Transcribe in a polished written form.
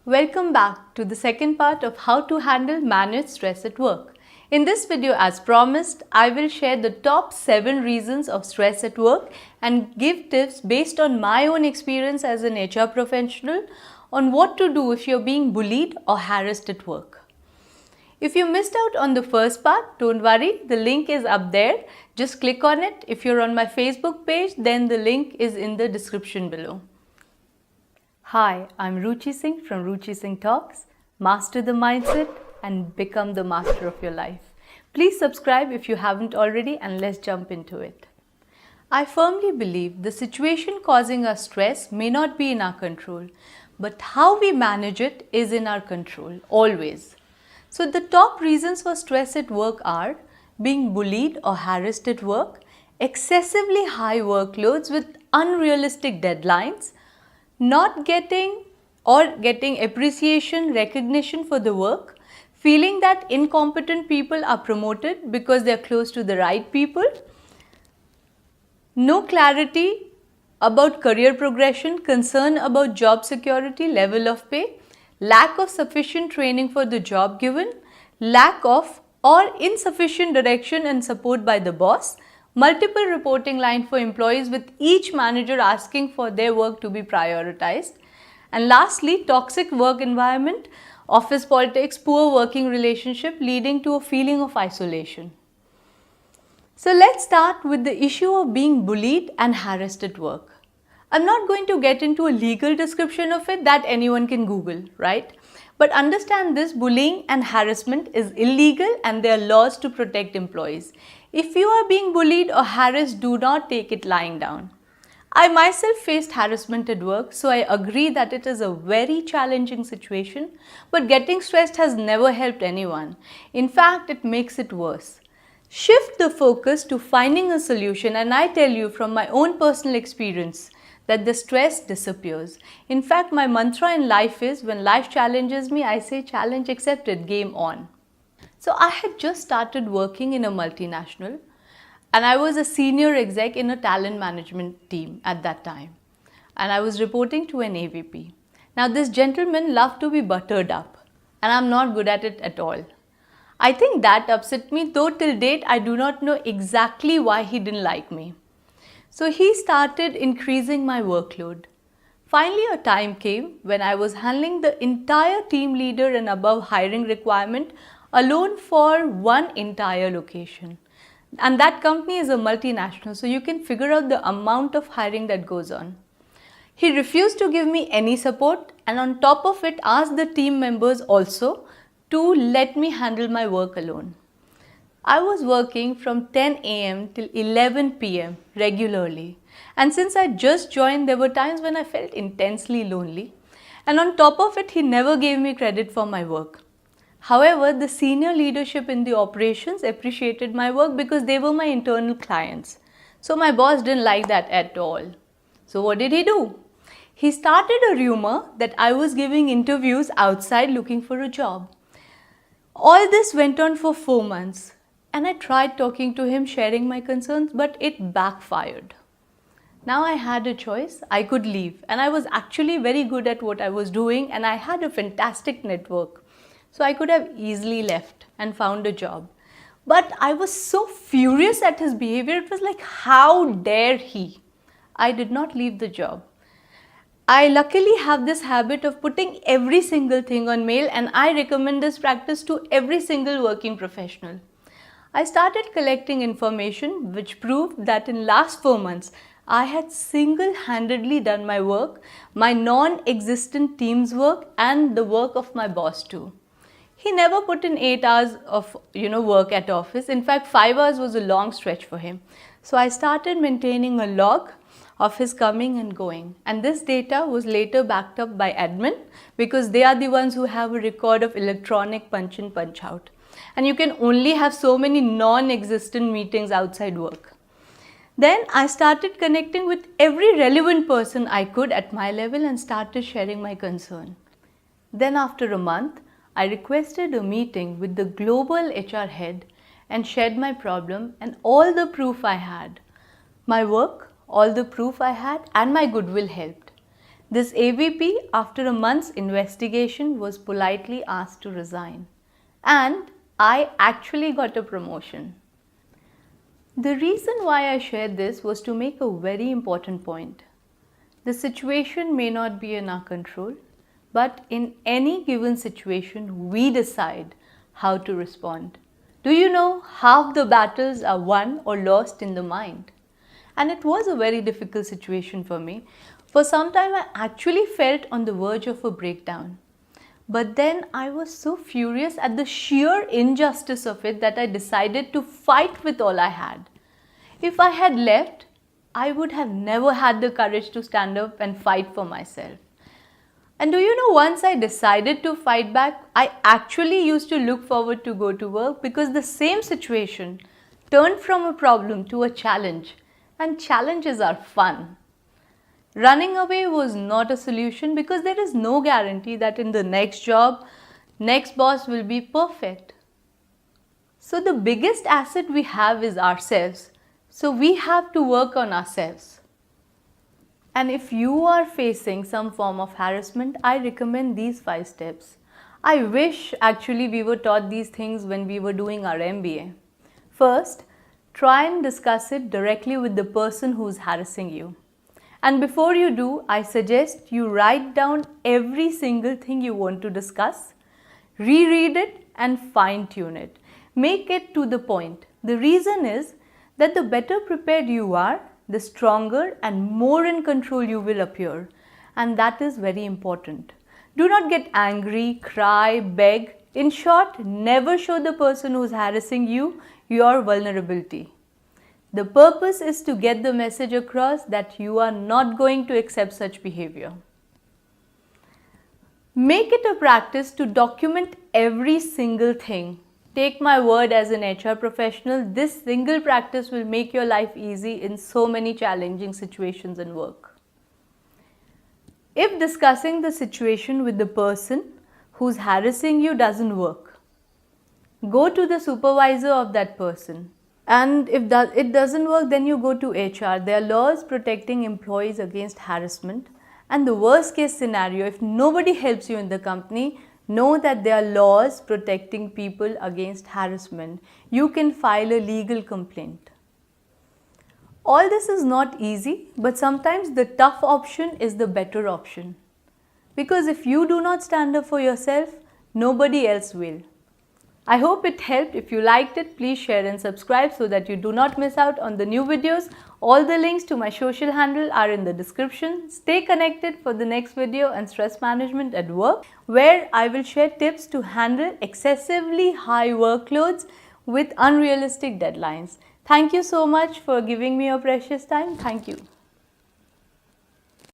Welcome back to the second part of how to manage stress at work. In this video, as promised, I will share the top 7 reasons of stress at work and give tips based on my own experience as an HR professional on what to do if you're being bullied or harassed at work. If you missed out on the first part, don't worry, the link is up there. Just click on it. If you're on my Facebook page, then the link is in the description below. Hi, I'm Ruchi Singh from Ruchi Singh Talks. Master the mindset and become the master of your life. Please subscribe if you haven't already, and let's jump into it. I firmly believe the situation causing us stress may not be in our control, but how we manage it is in our control, always. So the top reasons for stress at work are being bullied or harassed at work, excessively high workloads with unrealistic deadlines, not getting appreciation, recognition for the work, feeling that incompetent people are promoted because they are close to the right people, no clarity about career progression, concern about job security, level of pay, lack of sufficient training for the job given, lack of or insufficient direction and support by the boss, multiple reporting line for employees with each manager asking for their work to be prioritized, and lastly, toxic work environment, office politics, poor working relationship leading to a feeling of isolation. So let's start with the issue of being bullied and harassed at work. I'm not going to get into a legal description of it that anyone can Google, right? But understand this, bullying and harassment is illegal and there are laws to protect employees. If you are being bullied or harassed, do not take it lying down. I myself faced harassment at work, so I agree that it is a very challenging situation, but getting stressed has never helped anyone. In fact, it makes it worse. Shift the focus to finding a solution, and I tell you from my own personal experience that the stress disappears. In fact, my mantra in life is, when life challenges me, I say challenge accepted, game on. So I had just started working in a multinational and I was a senior exec in a talent management team at that time. And I was reporting to an AVP. Now this gentleman loved to be buttered up and I'm not good at it at all. I think that upset me, though till date I do not know exactly why he didn't like me. So he started increasing my workload. Finally, a time came when I was handling the entire team leader and above hiring requirement alone for one entire location. And that company is a multinational, so you can figure out the amount of hiring that goes on. He refused to give me any support, and on top of it asked the team members also to let me handle my work alone. I was working from 10 a.m. till 11 p.m. regularly, and since I just joined, there were times when I felt intensely lonely, and on top of it, he never gave me credit for my work. However, the senior leadership in the operations appreciated my work because they were my internal clients. So my boss didn't like that at all. So what did he do? He started a rumor that I was giving interviews outside looking for a job. All this went on for 4 months. And I tried talking to him, sharing my concerns, but it backfired. Now I had a choice. I could leave, and I was actually very good at what I was doing, and I had a fantastic network. So I could have easily left and found a job. But I was so furious at his behavior. It was like, how dare he? I did not leave the job. I luckily have this habit of putting every single thing on mail, and I recommend this practice to every single working professional. I started collecting information which proved that in last 4 months, I had single-handedly done my work, my non-existent team's work, and the work of my boss too. He never put in 8 hours of work at office. In fact, 5 hours was a long stretch for him. So I started maintaining a log of his coming and going. And this data was later backed up by admin because they are the ones who have a record of electronic punch in, punch out. And you can only have so many non-existent meetings outside work. Then I started connecting with every relevant person I could at my level and started sharing my concern. Then after a month, I requested a meeting with the global HR head and shared my problem and all the proof I had. My work, all the proof I had, and my goodwill helped. This AVP, after a month's investigation, was politely asked to resign. And I actually got a promotion. The reason why I shared this was to make a very important point. The situation may not be in our control, but in any given situation, we decide how to respond. Do you know, half the battles are won or lost in the mind? And it was a very difficult situation for me. For some time, I actually felt on the verge of a breakdown. But then I was so furious at the sheer injustice of it that I decided to fight with all I had. If I had left, I would have never had the courage to stand up and fight for myself. And do you know, once I decided to fight back, I actually used to look forward to go to work because the same situation turned from a problem to a challenge, and challenges are fun. Running away was not a solution because there is no guarantee that in the next job, next boss will be perfect. So the biggest asset we have is ourselves. So we have to work on ourselves. And if you are facing some form of harassment, I recommend these 5 steps. I wish actually we were taught these things when we were doing our MBA. First, try and discuss it directly with the person who is harassing you. And before you do, I suggest you write down every single thing you want to discuss, reread it and fine-tune it. Make it to the point. The reason is that the better prepared you are, the stronger and more in control you will appear. And that is very important. Do not get angry, cry, beg. In short, never show the person who is harassing you your vulnerability. The purpose is to get the message across that you are not going to accept such behavior. Make it a practice to document every single thing. Take my word, as an HR professional, this single practice will make your life easy in so many challenging situations in work. If discussing the situation with the person who's harassing you doesn't work, go to the supervisor of that person. And if it doesn't work, then you go to HR. There are laws protecting employees against harassment. And the worst case scenario, if nobody helps you in the company, know that there are laws protecting people against harassment. You can file a legal complaint. All this is not easy, but sometimes the tough option is the better option. Because if you do not stand up for yourself, nobody else will. I hope it helped. If you liked it, please share and subscribe so that you do not miss out on the new videos. All the links to my social handle are in the description. Stay connected for the next video on stress management at work, where I will share tips to handle excessively high workloads with unrealistic deadlines. Thank you so much for giving me your precious time. Thank you.